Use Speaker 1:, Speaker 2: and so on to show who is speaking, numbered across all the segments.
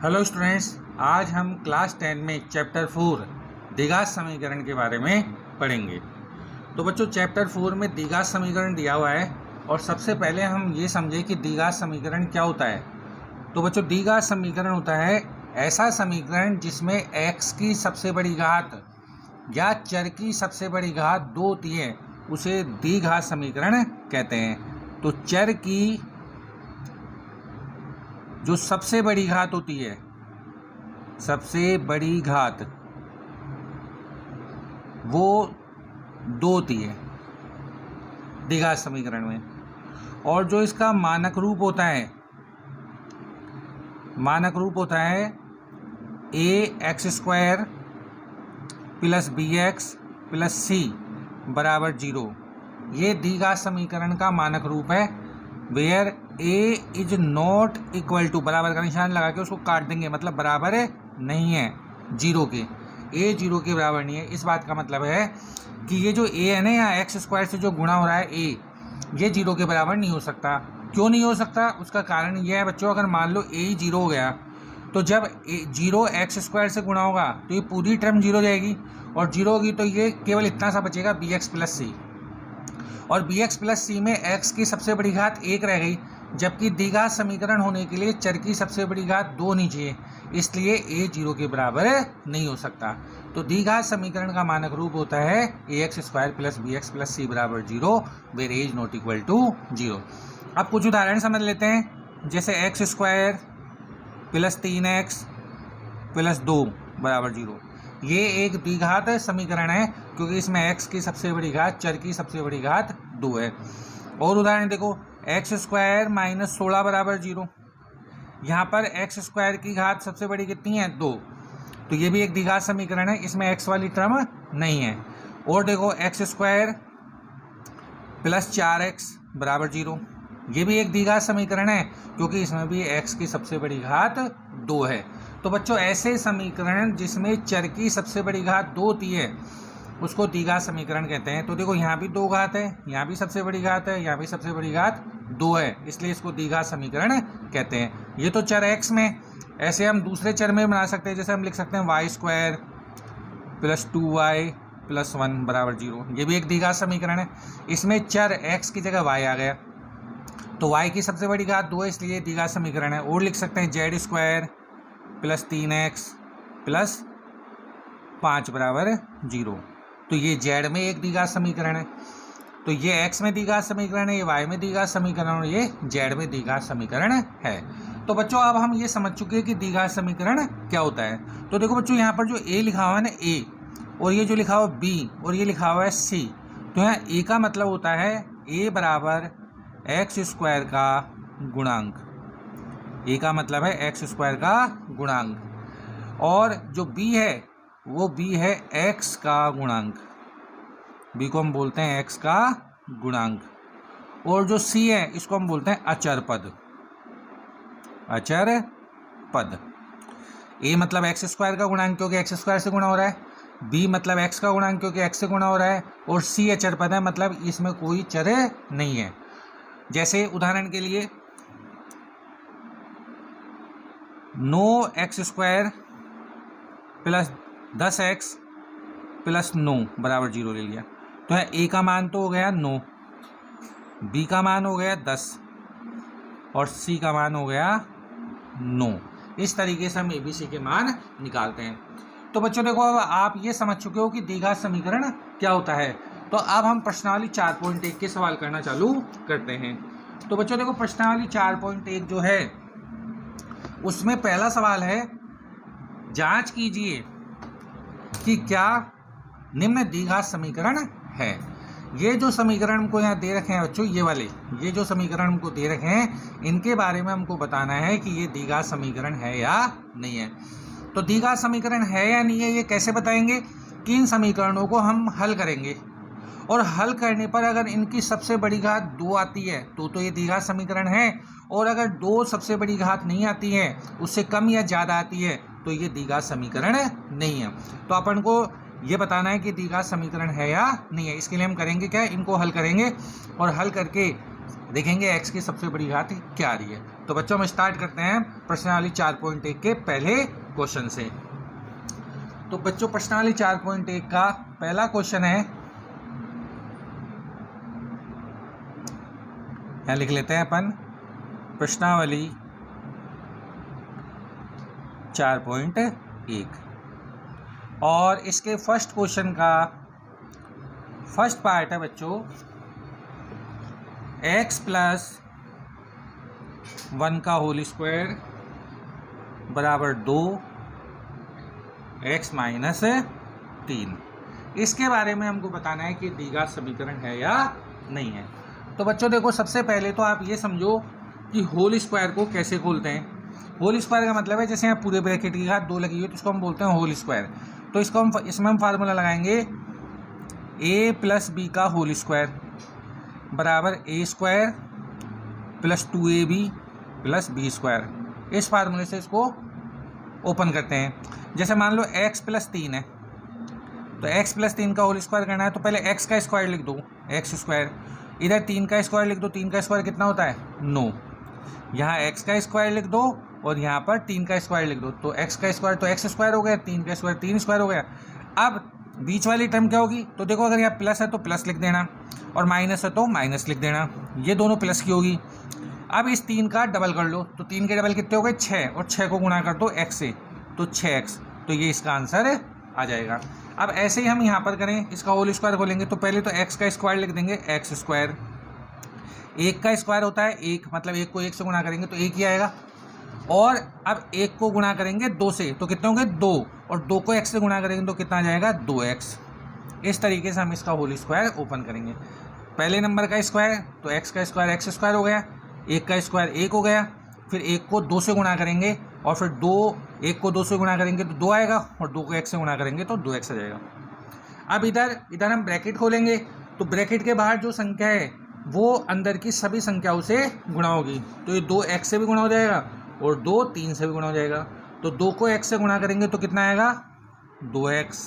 Speaker 1: Hello students, आज हम class 10 में चैप्टर 4 द्विघात समीकरण के बारे में पढ़ेंगे। तो बच्चों, चैप्टर 4 में द्विघात समीकरण दिया हुआ है और सबसे पहले हम ये समझे कि द्विघात समीकरण क्या होता है। तो बच्चों, द्विघात समीकरण होता है ऐसा समीकरण जिसमें x की सबसे बड़ी घात या चर की सबसे बड़ी घात 2 होती है, उसे द्विघात समीकरण कहते हैं। तो चर की जो सबसे बड़ी घात होती है, सबसे बड़ी घात वो 2 होती है द्विघात समीकरण में। और जो इसका मानक रूप होता है, ax² + bx + c = 0। ये द्विघात समीकरण का मानक रूप है। Where a is not equal to, बराबर का निशान लगा के उसको काट देंगे, मतलब बराबर नहीं है 0 के। a 0 के बराबर नहीं है। इस बात का मतलब है कि ये जो a है ना, यहाँ x² से जो गुणा हो रहा है a, ये 0 के बराबर नहीं हो सकता। क्यों नहीं हो सकता? उसका कारण यह है बच्चों, अगर मान लो a ही 0 हो गया तो जब 0 x² से गुणा होगा तो ये पूरी टर्म 0 हो जाएगी, और 0 होगी तो ये केवल इतना सा बचेगा bx + c, और bx + c में x की सबसे बड़ी घात 1 रह गई, जबकि द्विघात समीकरण होने के लिए चर की सबसे बड़ी घात 2 होनी चाहिए, इसलिए a 0 के बराबर नहीं हो सकता। तो द्विघात समीकरण का मानक रूप होता है ax² + bx + c = 0 where a is not equal to 0। अब कुछ उदाहरण समझ लेते हैं, जैसे x² + 3x + 2 = 0। ये एक द्विघात समीकरण है क्योंकि इसमें x की सबसे बड़ी घात, चर की सबसे बड़ी घात 2 है। और उदाहरण देखो, x² - 16 = 0। यहाँ पर x² की घात सबसे बड़ी कितनी है? 2। तो ये भी एक द्विघात समीकरण है, इसमें x वाली टर्म नहीं है। और देखो, x² + 4x = 0। ये भी एक द्विघात समीकरण है क्योंकि इसमें भी x की सबसे बड़ी घात 2 है। तो बच्चों, ऐसे समीकरण जिसमें चर की सबसे बड़ी घात 2 होती है उसको द्विघात समीकरण कहते हैं। तो देखो, यहाँ भी 2 घात है, यहाँ भी सबसे बड़ी घात है, यहाँ भी सबसे बड़ी घात 2 है, इसलिए इसको द्विघात समीकरण कहते हैं। ये तो चर x में, ऐसे हम दूसरे चर में बना सकते हैं, जैसे हम लिख सकते हैं y² + 2y + 1 = 0। ये भी एक द्विघात समीकरण है। इसमें चर x की जगह y आ गया, तो y की सबसे बड़ी घात 2 है, इसलिए द्विघात समीकरण है। और लिख सकते हैं z² + 3x + 5 = 0। तो ये z में एक द्विघात समीकरण है, तो ये x में द्विघात समीकरण है, ये y में द्विघात समीकरण और ये z में द्विघात समीकरण है। तो बच्चों, अब हम ये समझ चुके हैं कि द्विघात समीकरण क्या होता है। तो देखो बच्चों, यहाँ पर जो a लिखा हुआ है ना, a, और ये जो लिखा हुआ b और ये लिखा हुआ है c, तो यहाँ a का मतलब होता है a = x² का गुणांक। a का मतलब है x² का गुणांक, और जो b है वो b है x का गुणांक। b को हम बोलते हैं x का गुणांक, और जो c है इसको हम बोलते हैं अचर पद। अचर पद। a मतलब x² का गुणांक क्योंकि x² से गुणा हो रहा है, b मतलब x का गुणांक क्योंकि x से गुणा हो रहा है, और c अचर पद है, मतलब इसमें कोई चर नहीं है। जैसे उदाहरण के लिए 9x² + 10x + 9 = 0 ले लिया, तो है a का मान तो हो गया 9, b का मान हो गया 10 और c का मान हो गया 9। इस तरीके से हम abc के मान निकालते हैं। तो बच्चों देखो, अब आप ये समझ चुके हो कि द्विघात समीकरण क्या होता है। तो अब हम प्रश्नावली 4.1 के सवाल करना चालू करते हैं। तो बच्चों देखो, प्रश्नावली 4.1 जो है उसमें पहला सवाल है, जांच कीजिए कि क्या निम्न द्विघात समीकरण है। ये जो समीकरण हमको यहाँ दे रखे हैं बच्चों, ये वाले, ये जो समीकरण हमको दे रखे हैं, इनके बारे में हमको बताना है कि ये द्विघात समीकरण है या नहीं है। तो द्विघात समीकरण है या नहीं है ये कैसे बताएंगे? कि इन समीकरणों को हम हल करेंगे, और हल करने पर अगर इनकी सबसे बड़ी घात 2 आती है तो ये द्विघात समीकरण है, और अगर 2 सबसे बड़ी घात नहीं आती है, उससे कम या ज़्यादा आती है, तो ये द्विघात समीकरण नहीं है। तो अपन को ये बताना है कि द्विघात समीकरण है या नहीं है। इसके लिए हम करेंगे क्या? इनको हल करेंगे, और हल करके देखेंगे x की सबसे बड़ी घात क्या आ रही है। तो बच्चों हम स्टार्ट करते हैं प्रश्नावली 4.1 के पहले क्वेश्चन से। तो बच्चों प्रश्नावली 4.1 का पहला क्वेश्चन है, यहाँ लिख लेते हैं अपन प्रश्नावली 4.1 और इसके फर्स्ट क्वेश्चन का फर्स्ट पार्ट है बच्चों x प्लस 1 का होल स्क्वायर बराबर 2 x माइनस 3। इसके बारे में हमको बताना है कि द्विघात समीकरण है या नहीं है। तो बच्चों देखो, सबसे पहले तो आप ये समझो कि होल स्क्वायर को कैसे खोलते हैं। होल स्क्वायर का मतलब है जैसे यहाँ पूरे ब्रैकेट की घात 2 लगी हुई तो इसको हम बोलते हैं होल स्क्वायर। तो इसमें हम फार्मूला लगाएंगे a प्लस बी का होल स्क्वायर बराबर a square plus 2ab plus B square. इस फार्मूले से इसको ओपन करते हैं। जैसे मान लो x प्लस 3 है, तो x प्लस 3 का होल स्क्वायर करना है तो पहले x का स्क्वायर लिख दो, x स्क्वायर, इधर 3 का स्क्वायर लिख दो, 3 का स्क्वायर कितना होता है 9, यहाँ x का स्क्वायर लिख दो और यहाँ पर 3 का स्क्वायर लिख दो, तो x का स्क्वायर तो x स्क्वायर हो गया, 3 का स्क्वायर 3 स्क्वायर हो गया। अब बीच वाली टर्म क्या होगी, तो देखो अगर यहाँ प्लस है तो प्लस लिख देना और माइनस है तो माइनस लिख देना, ये दोनों प्लस की होगी। अब इस 3 का डबल कर लो, तो 3 के डबल कितने हो गए 6 और 6 को गुणा कर दो x से, तो 6x, तो ये इसका आंसर आ जाएगा। अब ऐसे ही हम यहाँ पर करें, इसका होल स्क्वायर खोलेंगे तो पहले तो x का स्क्वायर लिख देंगे, x स्क्वायर, 1 का स्क्वायर होता है 1, मतलब 1 को 1 से गुणा करेंगे तो 1 ही आएगा। और अब 1 को गुणा करेंगे 2 से तो कितने होंगे 2, और 2 को x से गुणा करेंगे तो कितना आ जाएगा 2x। इस तरीके से हम इसका होल स्क्वायर ओपन करेंगे। पहले नंबर का स्क्वायर तो x का स्क्वायर x स्क्वायर हो गया, 1 का स्क्वायर 1 हो गया, फिर 1 को 2 से गुणा करेंगे और फिर 1 को 2 से गुणा करेंगे तो 2 आएगा और 2 को x से गुणा करेंगे तो 2x आ जाएगा। अब इधर हम ब्रैकेट खोलेंगे तो ब्रैकेट के बाहर जो संख्या है वो अंदर की सभी संख्याओं से गुणा होगी, तो ये 2x से भी गुणा हो जाएगा और 2 3 से भी गुणा हो जाएगा। तो 2 को x से गुणा करेंगे तो कितना आएगा 2x,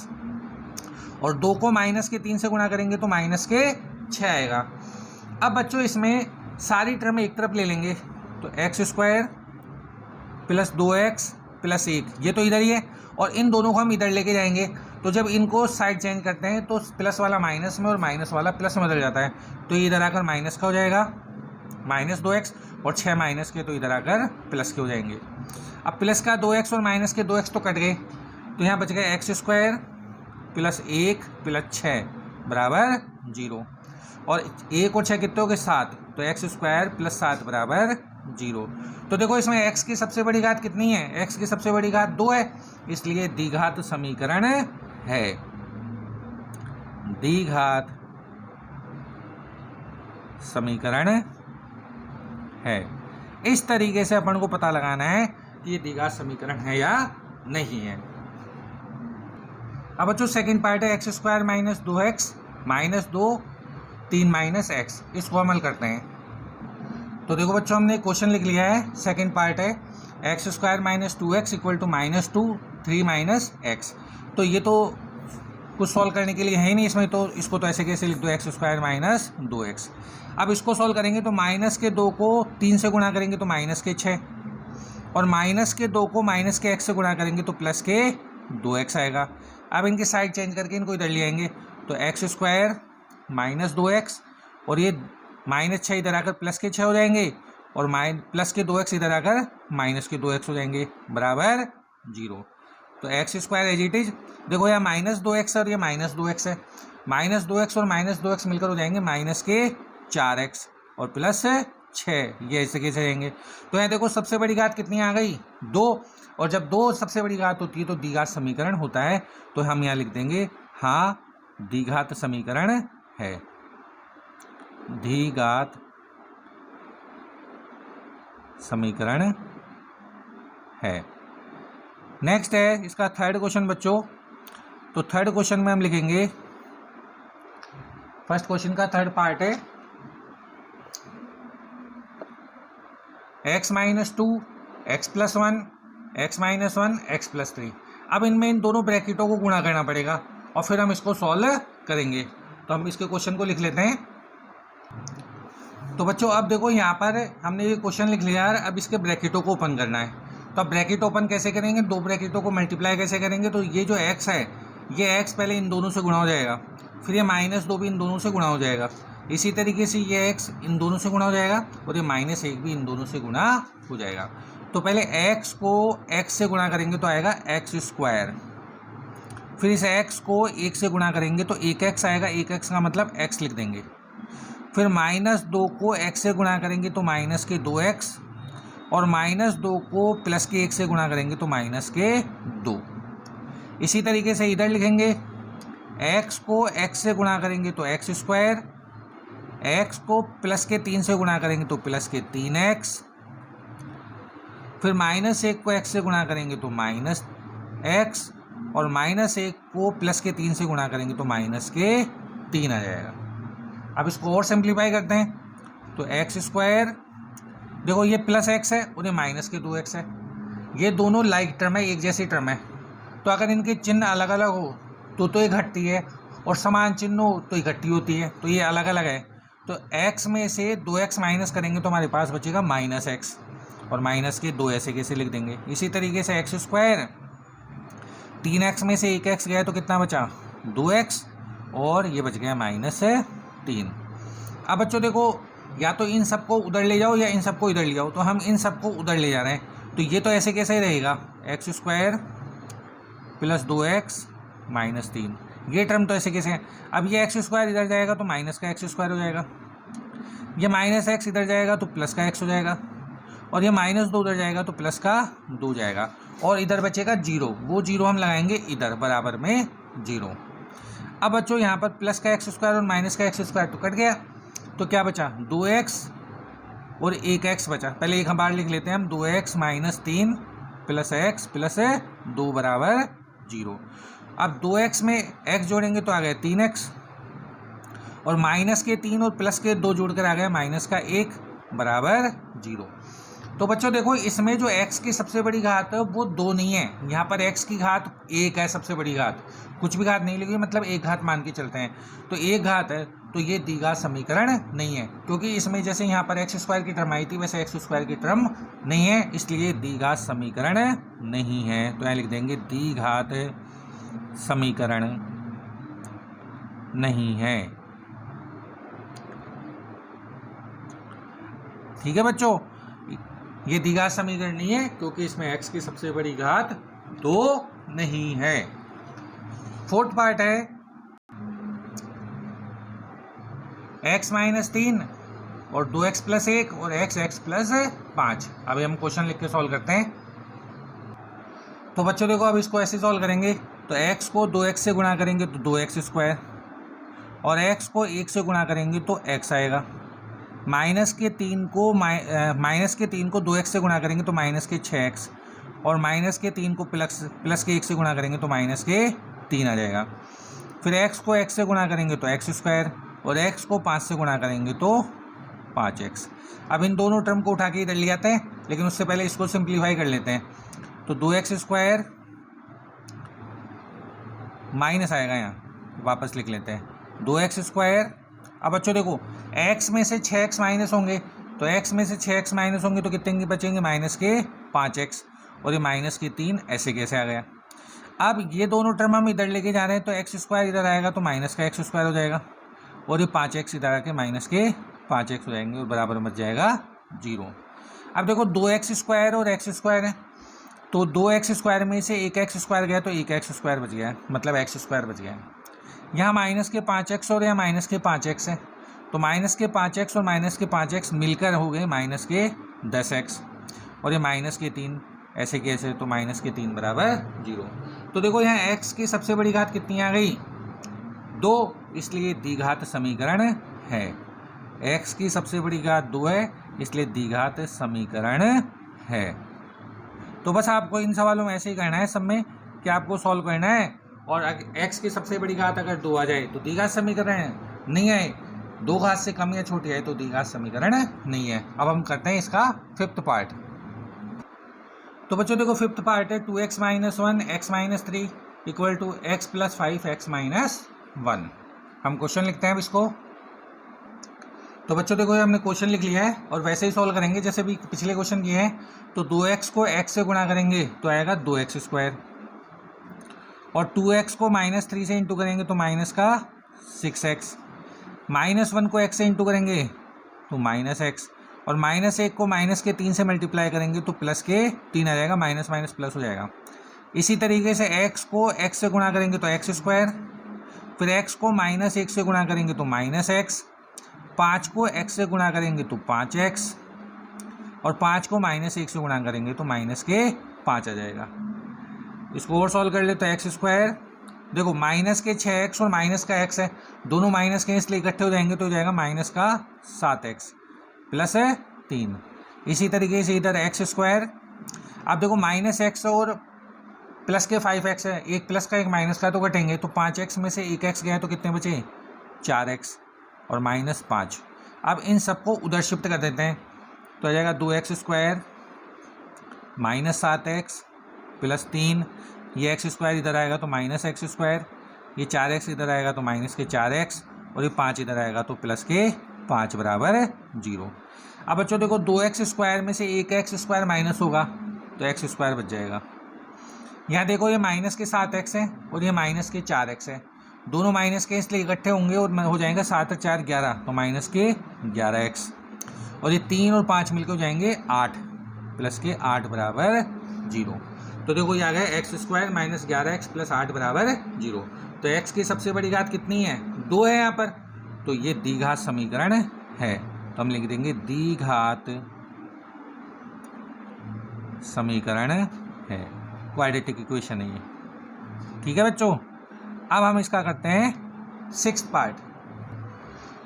Speaker 1: और 2 को माइनस के 3 से गुणा करेंगे तो माइनस के 6 आएगा। अब बच्चों इसमें सारी टर्म एक तरफ ले लेंगे, तो x square plus 2x plus 1, ये तो इधर ही है, और इन दोनों को हम इधर लेके जाएंगे। तो जब इनको साइड चेंज करते हैं तो प्लस वाला माइनस में और माइनस वाला प्लस में बदल जाता है, तो ये इधर आकर माइनस का हो जाएगा माइनस 2x, और 6 माइनस के तो इधर आकर प्लस के हो जाएंगे। अब प्लस का 2x और माइनस के 2x तो कट गए, तो यहाँ बच गया x स्क्वायर प्लस 1 प्लस 6 बराबर 0, और 1 और 6 कितने हो गए 7, तो x स्क्वायर प्लस 7 बराबर 0। तो देखो इसमें x की सबसे बड़ी घात कितनी है, x की सबसे बड़ी घात 2 है, इसलिए द्विघात समीकरण है, द्विघात समीकरण है। इस तरीके से अपन को पता लगाना है कि ये द्विघात समीकरण है या नहीं है। अब बच्चों सेकंड पार्ट है x square minus 2x minus 2 3 minus x, इसको अमल करते हैं। तो देखो बच्चों हमने क्वेश्चन लिख लिया है, सेकंड पार्ट है X square minus 2x equal to minus 2 3 minus x। तो ये तो कुछ सॉल्व करने के लिए है ही नहीं इसमें, तो इसको तो ऐसे कैसे लिख दो एक्स स्क्वायर माइनस 2x। अब इसको सॉल्व करेंगे तो माइनस के 2 को 3 से गुणा करेंगे तो माइनस के 6, और माइनस के 2 को माइनस के x से गुणा करेंगे तो प्लस के 2x आएगा। अब इनकी साइड चेंज करके इनको इधर ले आएंगे, तो एक्स स्क्वायर माइनस 2x और ये माइनस 6 इधर आकर प्लस के 6 हो जाएंगे, और प्लस के 2x इधर आकर माइनस के 2x हो जाएंगे बराबर 0। तो X square as it is, देखो यहाँ माइनस 2x और ये माइनस 2x है, माइनस 2x और माइनस 2x मिलकर हो जाएंगे माइनस के 4x और प्लस 6, ये ऐसे कैसे जाएंगे। तो यहाँ देखो सबसे बड़ी घात कितनी आ गई 2, और जब 2 सबसे बड़ी घात होती है तो द्विघात समीकरण होता है, तो हम यहाँ लिख देंगे हाँ द्विघात समीकरण है, द्विघात समीकरण है। नेक्स्ट है इसका थर्ड क्वेश्चन बच्चों। तो थर्ड क्वेश्चन में हम लिखेंगे, फर्स्ट क्वेश्चन का थर्ड पार्ट है x minus 2 x plus 1 x minus 1 x plus 3। अब इनमें इन दोनों ब्रैकेटों को गुणा करना पड़ेगा और फिर हम इसको सॉल्व करेंगे। तो हम इसके क्वेश्चन को लिख लेते हैं। तो बच्चों अब देखो यहाँ पर हमने ये क्वेश्चन लिख लिया यार, अब इसके ब्रैकेटों को ओपन करना है। तो अब ब्रैकेट ओपन कैसे करेंगे, दो ब्रैकेटों को मल्टीप्लाई कैसे करेंगे, तो ये जो x है ये x पहले इन दोनों से गुणा हो जाएगा, फिर ये -2 भी इन दोनों से गुणा हो जाएगा, इसी तरीके से ये x इन दोनों से गुणा हो जाएगा और ये -1 भी इन दोनों से गुणा हो जाएगा। तो पहले x को x से गुणा करेंगे तो आएगा x², फिर इस x को 1 से गुणा करेंगे तो 1x आएगा, 1x का मतलब x लिख देंगे, फिर -2 को x से गुणा करेंगे तो -2x, और -2 को +1 से गुणा करेंगे तो -2। इसी तरीके से इधर लिखेंगे, x को x से गुणा करेंगे तो x², x को +3 से गुणा करेंगे तो +3x, फिर -1 को x से गुणा करेंगे तो -x, और -1 को +3 से गुणा करेंगे तो -3 आ जाएगा। अब इसको और सिंप्लीफाई करते हैं, तो x², देखो ये +x है और ये -2x है, ये दोनों लाइक टर्म है, एक जैसी टर्म है, तो अगर इनके चिन्ह अलग अलग हो तो ये घटती है, और समान चिन्ह हो तो इकट्ठी होती है, तो ये अलग अलग है। तो x में से 2x माइनस करेंगे तो हमारे पास बचेगा -x, और -2 ऐसे कैसे लिख देंगे। इसी तरीके से x², 3x में से 1x गया तो कितना बचा 2x, और ये बच गया -3। अब बच्चों देखो, या तो इन सबको उधर ले जाओ या इन सबको इधर ले जाओ, तो हम इन सबको उधर ले जा रहे हैं, तो ये तो ऐसे कैसे रहेगा, x² + 2x -3, ये टर्म तो ऐसे कैसे है। अब ये x² इधर जाएगा तो माइनस का x² हो जाएगा, ये -x इधर जाएगा तो प्लस का x हो जाएगा, और ये -2 उधर जाएगा तो प्लस का 2 जाएगा, और इधर बचेगा 0, वो 0 हम लगाएंगे इधर बराबर में 0। अब बच्चों यहाँ पर प्लस का x² और माइनस का x² तो कट गया, तो क्या बचा 2x और 1x बचा। पहले एक हम बार लिख लेते हैं हम, 2x -3 + x + 2 बराबर 0। अब 2x में x जोड़ेंगे तो आ गया 3x, और -3 और +2 जोड़कर आ गया -1 बराबर 0। तो बच्चों देखो, इसमें जो x की सबसे बड़ी घात है वो 2 नहीं है, यहाँ पर x की घात 1 है, सबसे बड़ी घात, कुछ भी घात नहीं लगी, मतलब एक घात मान के चलते हैं, तो एक घात है, तो ये द्विघात समीकरण नहीं है, क्योंकि इसमें जैसे यहाँ पर x² की टर्म आई थी वैसे x² की टर्म नहीं है, इसलिए द्विघात समीकरण नहीं है। तो यहाँ लिख देंगे द्विघात समीकरण नहीं है। ठीक है बच्चों, ये द्विघात समीकरण नहीं है क्योंकि इसमें x की सबसे बड़ी घात 2 नहीं है। फोर्थ पार्ट है x -3 और 2x + 1 और x + 5। अभी हम क्वेश्चन लिख के सॉल्व करते हैं। तो बच्चों देखो, अब इसको ऐसे सॉल्व करेंगे, तो x को 2x से गुणा करेंगे तो 2x², और x को 1 से गुणा करेंगे तो x आएगा, -3 को 2x से गुणा करेंगे तो -6x, और -3 को +1 से गुणा करेंगे तो -3 आ जाएगा, फिर x को x से गुणा करेंगे तो x², और x को 5 से गुणा करेंगे तो 5x। अब इन दोनों टर्म को उठा के इधर ले आते हैं, लेकिन उससे पहले इसको सिंप्लीफाई कर लेते हैं। तो 2x² माइनस आएगा, यहाँ वापस लिख लेते हैं 2x²। अब बच्चों देखो, x में से 6x माइनस होंगे, तो x में से 6x माइनस होंगे तो कितने बचेंगे -5x, और ये -3 ऐसे कैसे आ गया। अब ये दोनों टर्म हम इधर लेके जा रहे हैं, तो x² इधर आएगा तो -x² हो जाएगा, और ये 5x इधर आके -5x हो जाएंगे, और बराबर बच जाएगा 0। अब देखो 2x² और x² है, तो 2x² में से 1x² गया तो 1x² बच गया, मतलब x² बच गया। यहाँ -5x और यहाँ -5x है, तो -5x और -5x मिलकर हो गए -10x, और ये -3 ऐसे कैसे, तो -3 बराबर 0। तो देखो यहाँ x की सबसे बड़ी घात कितनी आ गई 2, इसलिए द्विघात समीकरण है। x की सबसे बड़ी घात 2 है, इसलिए द्विघात समीकरण है। तो बस आपको इन सवालों में ऐसे ही करना है सब में, कि आपको सॉल्व करना है, और x की सबसे बड़ी घात अगर 2 आ जाए तो द्विघात समीकरण नहीं है, 2 घात से कम या छोटी है तो द्विघात समीकरण नहीं है। अब हम करते हैं इसका फिफ्थ पार्ट। तो बच्चों देखो, फिफ्थ पार्ट है 2x - 1 x - 3 = x + 5 x - 1। हम क्वेश्चन लिखते हैं अब इसको। तो बच्चों देखो ये हमने क्वेश्चन लिख लिया है और वैसे ही सॉल्व करेंगे जैसे भी पिछले क्वेश्चन किए हैं। तो 2x को x से गुणा करेंगे तो आएगा 2x स्क्वायर, और 2x को -3 से इंटू करेंगे तो माइनस का 6x, -1 को x से इंटू करेंगे तो -x, और -1 को -3 से मल्टीप्लाई करेंगे तो +3 आ जाएगा, माइनस माइनस प्लस हो जाएगा। इसी तरीके से x को x से गुणा करेंगे तो x स्क्वायर, फिर x को -1 से गुणा करेंगे तो -x, 5 को x से गुणा करेंगे तो 5x, और 5 को -1 से गुणा करेंगे तो -5 आ जाएगा। इसको और सॉल्व कर ले तो x स्क्वायर, देखो माइनस के 6x और माइनस का x है, दोनों माइनस के इसलिए इकट्ठे हो जाएंगे तो हो जाएगा -7x प्लस 3। इसी तरीके से इधर x स्क्वायर, अब देखो -x और प्लस के 5x है, एक प्लस का एक माइनस का तो कटेंगे, तो 5x में से एक x गया तो कितने बचे 4x और -5। अब इन सबको उधर शिफ्ट कर देते हैं तो आ जाएगा 2x स्क्वायर -7x प्लस 3, ये x स्क्वायर इधर आएगा तो -x स्क्वायर, ये 4x इधर आएगा तो -4x, और ये 5 इधर आएगा तो +5 बराबर 0। अब बच्चों देखो 2x स्क्वायर में से एक x स्क्वायर माइनस होगा तो x स्क्वायर बच जाएगा। यहाँ देखो ये -7x है और ये -4x है, दोनों माइनस के इसलिए इकट्ठे होंगे और हो जाएगा 7 और 4 11 तो -11x, और ये 3 और 5 मिलकर हो जाएंगे 8 +8 बराबर 0। तो देखो ये आ गया x स्क्वायर -11x + 8 बराबर 0। तो x की सबसे बड़ी घात कितनी है 2 है यहाँ पर, तो ये द्विघात समीकरण है, तो हम लिख देंगे द्विघात समीकरण है, क्वाड्रेटिक इक्वेशन है ये। ठीक है बच्चों, अब हम इसका करते हैं 6th पार्ट।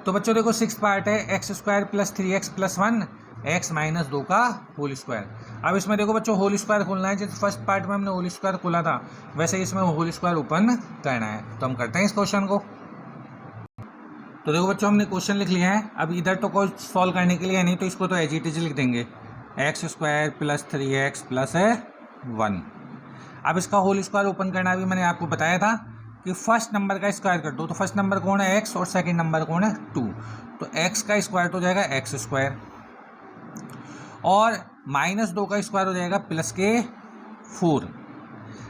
Speaker 1: तो बच्चों देखो 6th पार्ट है x स्क्वायर + 3x + 1 x - 2 का होल स्क्वायर। अब इसमें देखो बच्चों होल स्क्वायर खोलना है, जैसे फर्स्ट पार्ट में हमने होल स्क्वायर खोला था वैसे इसमें होल स्क्वायर ओपन करना है। तो हम करते हैं इस क्वेश्चन को। तो देखो बच्चों हमने क्वेश्चन लिख लिया है, अब इधर तो कोई सॉल्व करने के लिए नहीं, तो इसको तो एज इट इज लिख देंगे x स्क्वायर + 3x + 1। अब इसका होल स्क्वायर ओपन करना भी मैंने आपको बताया था कि फर्स्ट नंबर का स्क्वायर कर दो, तो फर्स्ट नंबर कौन है x और सेकंड नंबर कौन है 2, तो x का स्क्वायर तो हो जाएगा x स्क्वायर, और -2 का स्क्वायर हो जाएगा +4।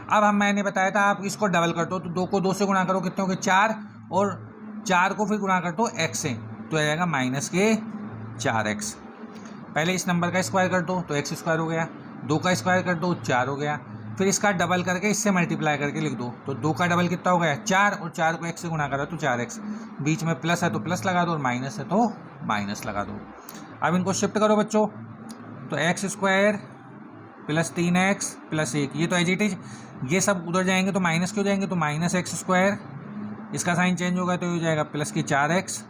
Speaker 1: अब मैंने बताया था आप इसको डबल कर दो, तो 2 को 2 से गुणा करो कितने हो गए 4, और 4 को फिर गुणा कर दो x से तो आ जाएगा -4x। पहले इस नंबर का स्क्वायर कर दो तो x स्क्वायर हो गया, 2 का स्क्वायर कर दो 4 हो गया, फिर इसका डबल करके इससे मल्टीप्लाई करके लिख दो, तो 2 का डबल कितना हो गया 4, और 4 को x से गुणा करो तो 4x, बीच में प्लस है तो प्लस लगा दो और माइनस है तो माइनस लगा दो। अब इनको शिफ्ट करो बच्चों, तो x स्क्वायर + 3x + 1, ये तो एज इट इज, ये सब उधर जाएंगे तो माइनस क्यों जाएंगे, तो -x स्क्वायर, इसका साइन चेंज होगा तो हो जाएगा +4x,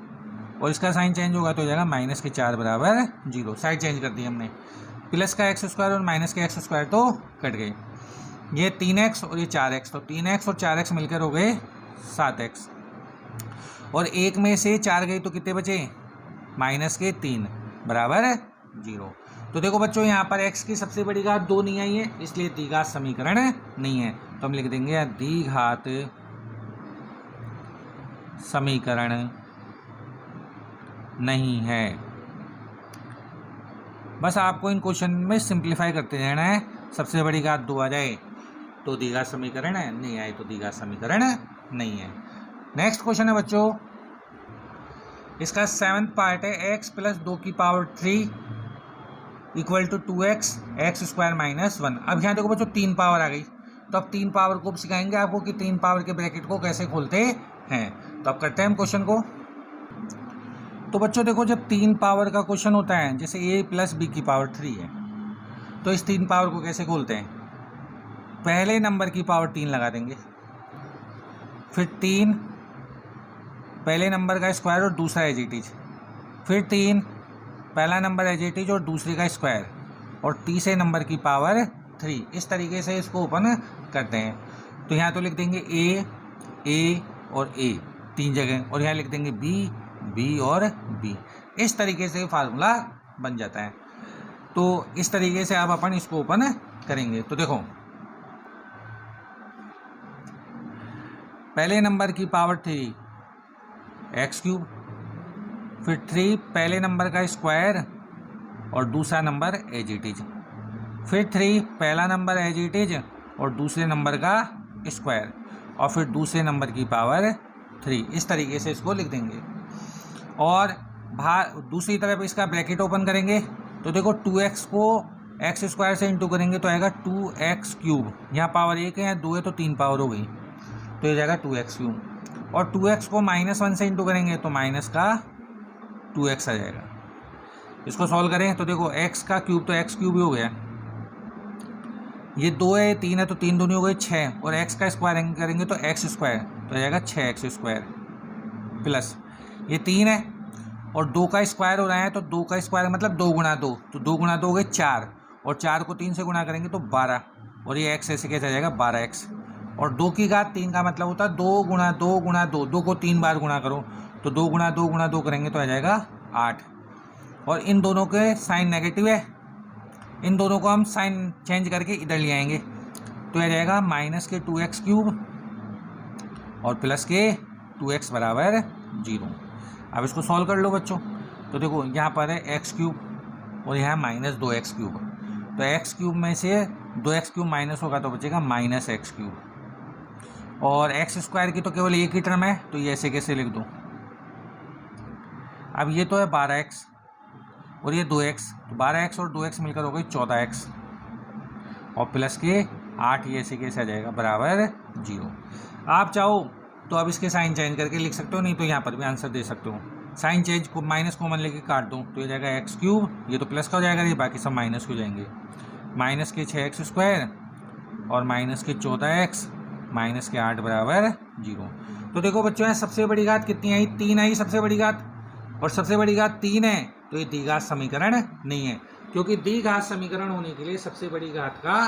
Speaker 1: और इसका साइन चेंज होगा तो हो जाएगा -4 बराबर 0। साइड चेंज कर दी हमने, प्लस का x स्क्वायर और माइनस का x स्क्वायर तो कट गए, ये 3x और ये 4x, तो 3x और 4x मिलकर हो गए 7x, और 1 में से 4 गए तो कितने बचे -3 बराबर 0। तो देखो बच्चों यहाँ पर x की सबसे बड़ी घात 2 नहीं आई है, इसलिए द्विघात समीकरण नहीं है, तो हम लिख देंगे द्विघात समीकरण नहीं है। बस आपको इन क्वेश्चन में सिंप्लीफाई करते रहना है, सबसे बड़ी घात 2 आ जाए तो द्विघात समीकरण है, नहीं आए तो द्विघात समीकरण नहीं है। नेक्स्ट क्वेश्चन है बच्चों, इसका 7th पार्ट है x + 2 की पावर 3 = 2x x स्क्वायर -1। अब यहाँ देखो बच्चों 3 पावर आ गई, तो अब 3 पावर को सिखाएंगे आपको कि 3 पावर के ब्रैकेट को कैसे खोलते हैं। तो अब करते हैं हम क्वेश्चन को। तो बच्चों देखो जब 3 पावर का क्वेश्चन होता है, जैसे a + b की पावर 3 है, तो इस 3 पावर को कैसे खोलते हैं, पहले नंबर की पावर 3 लगा देंगे, फिर 3 पहले नंबर का स्क्वायर और दूसरा एज इट इज, फिर 3 पहला नंबर एज इट इज और दूसरे का स्क्वायर, और तीसरे नंबर की पावर 3। इस तरीके से इसको ओपन करते हैं। तो यहाँ तो लिख देंगे a और a 3 जगह, और यहाँ लिख देंगे b और b। इस तरीके से फार्मूला बन जाता है। तो इस तरीके से आप अपन इसको ओपन करेंगे। तो देखो पहले नंबर की पावर 3 x3, फिर 3 पहले नंबर का स्क्वायर और दूसरा नंबर एज इट इज, फिर 3 पहला नंबर एज इट इज और दूसरे नंबर का स्क्वायर, और फिर दूसरे नंबर की पावर 3। इस तरीके से इसको लिख देंगे। और बाहर दूसरी तरफ इसका ब्रैकेट ओपन करेंगे तो देखो 2x को एक्स स्क्वायर से इंटू करेंगे तो आएगा 2x क्यूब। यहाँ पावर 1 है, 2 है तो 3 पावर हो गई, तो ये जाएगा 2x क्यूब। और 2x को -1 से इंटू करेंगे तो माइनस का 2x आ जाएगा। इसको सॉल्व करें तो देखो x का क्यूब तो x क्यूब ही हो गया, ये 2 है 3 है तो 3 दूनी हो गई 6, और x का स्क्वायर करेंगे तो x स्क्वायर तो आ जाएगा 6x स्क्वायर, प्लस ये 3 है और 2 का स्क्वायर हो रहा है तो 2 का स्क्वायर मतलब 2 गुणा 2, तो 2 गुणा 2 हो गए 4, और 4 को 3 से गुणा करेंगे तो 12, और ये x ऐसे कैसे आ जाएगा 12x। और 2 की घात 3 का मतलब होता है 2 गुणा 2 गुणा 2, 2 को 3 बार गुणा करो तो 2 गुणा 2 गुणा 2 करेंगे तो आ जाएगा 8। और इन दोनों के साइन नेगेटिव है, इन दोनों को हम साइन चेंज करके इधर ले आएंगे तो आ जाएगा माइनस के 2x क्यूब और प्लस के 2x बराबर 0। अब इसको सॉल्व कर लो बच्चों, तो देखो यहाँ पर है x क्यूब और यहाँ माइनस 2x क्यूब, तो x क्यूब में से 2x क्यूब माइनस होगा तो बचेगा माइनस x क्यूब। और x स्क्वायर की तो केवल एक ही टर्म है तो ये ऐसे कैसे लिख दो। अब ये तो है 12x और ये 2x, तो 12x और 2x मिलकर हो गई 14x, और प्लस के 8 ये ऐसे कैसे आ जाएगा बराबर 0। आप चाहो तो अब इसके साइन चेंज करके लिख सकते हो, नहीं तो यहाँ पर भी आंसर दे सकते हो। साइन चेंज को माइनस कॉमन लेके काट दो तो ये जाएगा x क्यूब, ये तो प्लस का हो जाएगा, ये बाकी सब माइनस हो जाएंगे, माइनस के 6x स्क्वायर और माइनस के 14x माइनस के 8 बराबर 0। तो देखो बच्चों है सबसे बड़ी घात कितनी आई, 3 आई सबसे बड़ी घात, और सबसे बड़ी घात 3 है तो ये द्विघात समीकरण नहीं है, क्योंकि द्विघात समीकरण होने के लिए सबसे बड़ी घात का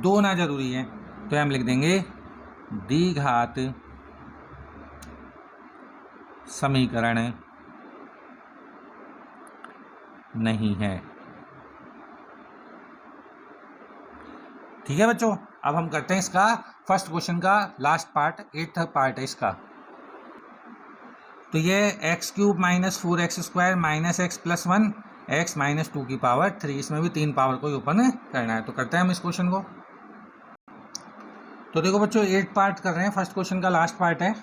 Speaker 1: 2 ना जरूरी है, तो हम लिख देंगे द्विघात समीकरण नहीं है। ठीक है बच्चों, अब हम करते हैं इसका फर्स्ट क्वेश्चन का लास्ट पार्ट, 8th पार्ट है इसका। तो ये x cube minus 4x square minus x plus 1 x minus 2 की पावर 3, इसमें भी 3 पावर को ओपन करना है, तो करते हैं हम इस क्वेश्चन को। तो देखो बच्चों 8 पार्ट कर रहे हैं, फर्स्ट क्वेश्चन का लास्ट पार्ट है,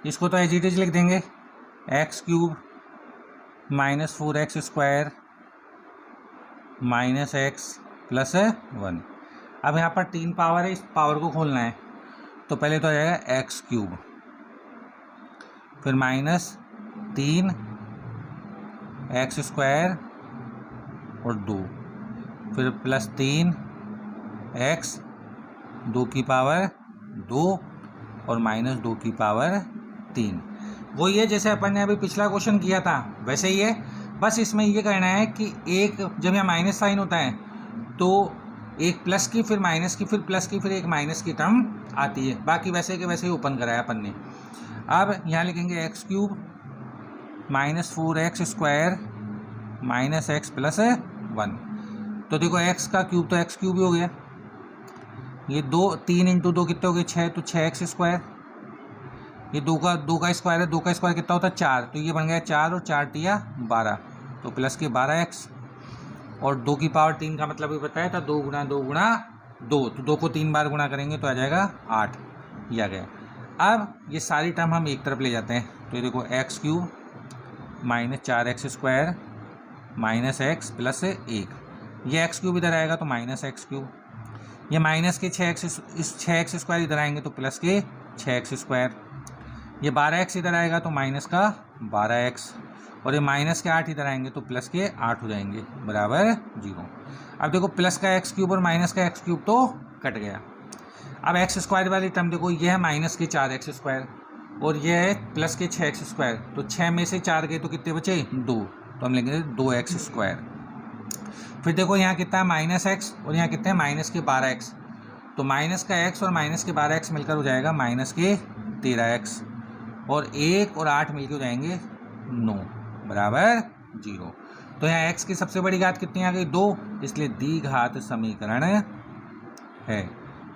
Speaker 1: इसको तो एज इट इज लिख देंगे x cube minus 4x square minus x plus 1। अब यहाँ पर 3 पावर है, इस पावर को खोलना है, तो पहले तो आ जाएगा x क्यूब, फिर माइनस 3 एक्स स्क्वायर और 2, फिर प्लस 3 एक्स 2 की पावर 2 और माइनस 2 की पावर 3। वही है जैसे अपन ने अभी पिछला क्वेश्चन किया था वैसे ही है, बस इसमें ये कहना है कि एक जब यहाँ माइनस साइन होता है तो एक प्लस की फिर माइनस की फिर प्लस की फिर एक माइनस की टर्म आती है, बाकी वैसे के वैसे ही ओपन कराया अपन ने। अब यहाँ लिखेंगे x cube minus 4x square minus x plus 1, तो देखो x का क्यूब तो x क्यूब ही हो गया, ये 3 इंटू 2 कितने हो गए 6, तो 6x स्क्वायर, ये 2 का स्क्वायर है, 2 का स्क्वायर कितना होता है 4, तो ये बन गया 4 और 4 टिया 12, तो प्लस के 12x, और 2 की पावर 3 का मतलब भी बताया था 2 गुणा 2 गुणा 2, तो 2 को 3 बार गुणा करेंगे तो आ जाएगा 8, ये आ गया। अब ये सारी टर्म हम एक तरफ ले जाते हैं, तो ये देखो x cube minus 4x square minus x plus 1, ये एक्स क्यूब इधर आएगा तो माइनस एक्स क्यूब, ये माइनस के 6x स्क्वायर इधर आएंगे तो प्लस के 6x स्क्वायर, ये 12x इधर आएगा तो माइनस का 12x, और ये माइनस के 8 इधर आएंगे तो प्लस के 8 हो जाएंगे बराबर 0। अब देखो प्लस का एक्स क्यूब और माइनस का एक्स क्यूब तो कट गया। अब एक्स स्क्वायर वाली टर्म देखो, ये है माइनस के 4x स्क्वायर और ये है प्लस के 6x स्क्वायर, तो 6 में से 4 गए तो कितने बचे 2, तो हम लेंगे 2x स्क्वायर। फिर देखो यहाँ कितना है माइनस एक्स और यहाँ कितने हैं माइनस के 12x, तो माइनस का x और माइनस के 12x मिलकर हो जाएगा माइनस के 13x, और 1 और 8 मिलकर हो जाएंगे 9 बराबर 0। तो यहाँ x की सबसे बड़ी घात कितनी आ गई 2, इसलिए द्विघात समीकरण है,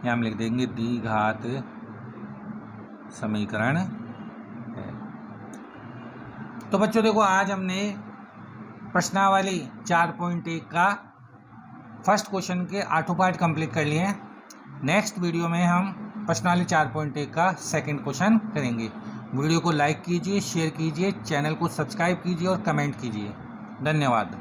Speaker 1: यहाँ हम लिख देंगे द्विघात समीकरण है। तो बच्चों देखो, आज हमने प्रश्नावली 4.1 का फर्स्ट क्वेश्चन के 8 पार्ट कंप्लीट कर लिए हैं। नेक्स्ट वीडियो में हम प्रश्नावली 4.1 का सेकंड क्वेश्चन करेंगे। वीडियो को लाइक कीजिए, शेयर कीजिए, चैनल को सब्सक्राइब कीजिए और कमेंट कीजिए। धन्यवाद।